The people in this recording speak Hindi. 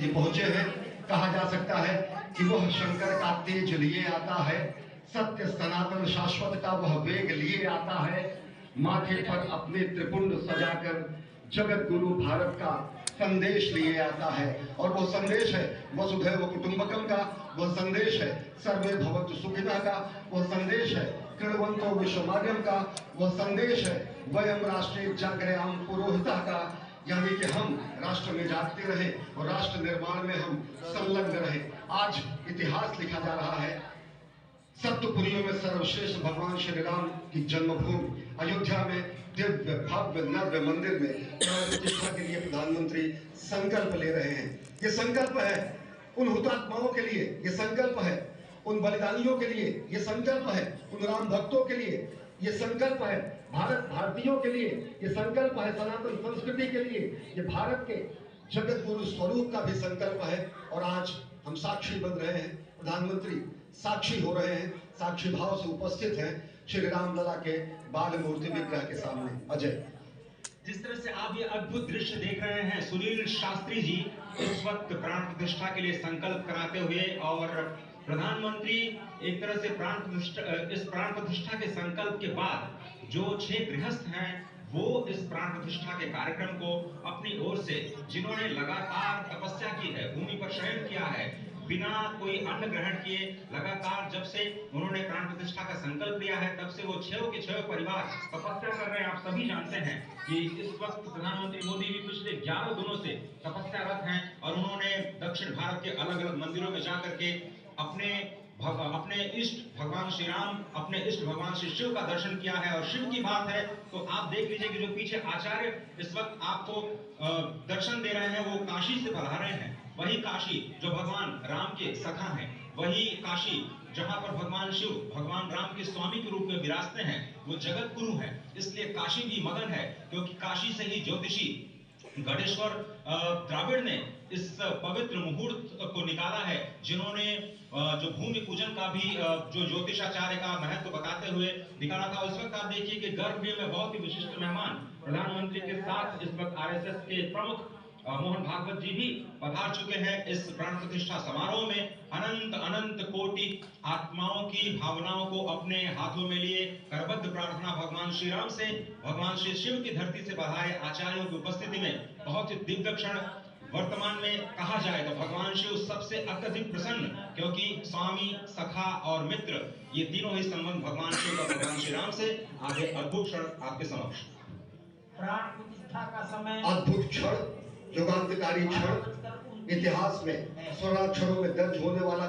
जी पहुंचे हैं। कहा जा सकता है कि वह शंकर का तेज लिए आता है, सत्य सनातन शाश्वत का वह वेग लिए आता है, माथे पर अपने त्रिपुंड सजाकर जगत गुरु भारत का संदेश लिए आता है। और वो संदेश है वसुधैव कुटुंबकम का, वह संदेश है सर्वे भवन्तु सुखिनः का, वह संदेश है कृण्वन्तो विश्वमार्यम का, वह संदेश है वयम राष्ट्रे जागर्याम पुरोहितः का, यानी कि हम राष्ट्र में जागते रहे और राष्ट्र निर्माण में हम संलग्न रहे। आज इतिहास लिखा जा रहा है। सप्तपुरियों में सर्वश्रेष्ठ भगवान श्री राम की जन्मभूमि अयोध्या में दिव्य भव्य नव्य मंदिर में प्राण प्रतिष्ठा के लिए प्रधानमंत्री संकल्प ले रहे हैं। ये संकल्प है उन हुतात्माओं के लिए, ये संकल्प है उन बलिदानियों के लिए, ये संकल्प है उन राम भक्तों के लिए, ये संकल्प है भारत भारतीयों के लिए, ये संकल्प है सनातन संस्कृति के लिए, ये भारत के जगत गुरु स्वरूप का भी संकल्प है। और आज हम साक्षी बन रहे हैं, प्रधानमंत्री साक्षी हो रहे हैं, साक्षी भाव से उपस्थित हैं श्री रामलला के बाल मूर्ति विग्रह के सामने। अजय, जिस तरह से आप ये अद्भुत दृश्य देख रहे हैं, सुनील शास्त्री जी इस वक्त प्राण प्रतिष्ठा के लिए संकल्प कराते हुए, और प्रधानमंत्री एक तरह से इस प्राण प्रतिष्ठा के संकल्प के बाद जो 6 गृहस्थ हैं वो इस प्राण प्रतिष्ठा के कार्यक्रम को अपनी ओर से, जिन्होंने लगातार तपस्या की है, भूमि पर शयन किया है, बिना कोई अन्न ग्रहण किए, लगातार जब से उन्होंने प्राण प्रतिष्ठा का संकल्प लिया है तब से वो 6 के 6 परिवार तपस्या कर रहे हैं। आप सभी जानते हैं कि इस वक्त प्रधानमंत्री मोदी भी पिछले 11 दिनों से तपस्यारत हैं और उन्होंने दक्षिण भारत के अलग अलग मंदिरों में जाकर के अपने इष्ट भगवान श्री राम, अपने इष्ट भगवान श्री शिव का दर्शन किया है। और शिव की बात है तो आप देख लीजिए कि जो पीछे आचार्य इस वक्त आपको दर्शन दे रहे हैं वो काशी से पधारे हैं। वही काशी जो भगवान राम के सखा हैं, वही काशी जहां पर भगवान शिव भगवान राम के स्वामी के रूप में विराजते हैं, वो जगत गुरु है। इसलिए काशी भी मगन है, क्योंकि काशी से ही ज्योतिषी गणेश्वर द्राविड़ ने इस पवित्र मुहूर्त को निकाला है, जिन्होंने जो भूमि पूजन का भी जो ज्योतिषाचार्य का महत्व बताते हुए निकाला था। उस वक्त आप देखिए कि गर्भगृह में बहुत ही विशिष्ट मेहमान प्रधानमंत्री के साथ इस वक्त आरएसएस के प्रमुख मोहन भागवत जी भी पधार चुके हैं। इस प्राण प्रतिष्ठा समारोह में अनंत अनंत कोटि आत्माओं की भावनाओं को अपने हाथों में लिए करबद्ध प्रार्थना भगवान श्री राम से, भगवान श्री शिव की धरती से बधाए आचार्यों की उपस्थिति में बहुत ही दिव्य क्षण। वर्तमान में कहा जाए तो भगवान शिव सबसे अत्यधिक प्रसन्न, क्योंकि स्वामी, सखा और मित्र ये तीनों ही संबंध भगवान शिव का भगवान श्री राम से। आगे अद्भुत क्षण आपके समक्ष, प्राण प्रतिष्ठा का समय, अद्भुत क्षण, युगांतकारी क्षण, इतिहास में स्वर्णाक्षरों में दर्ज होने वाला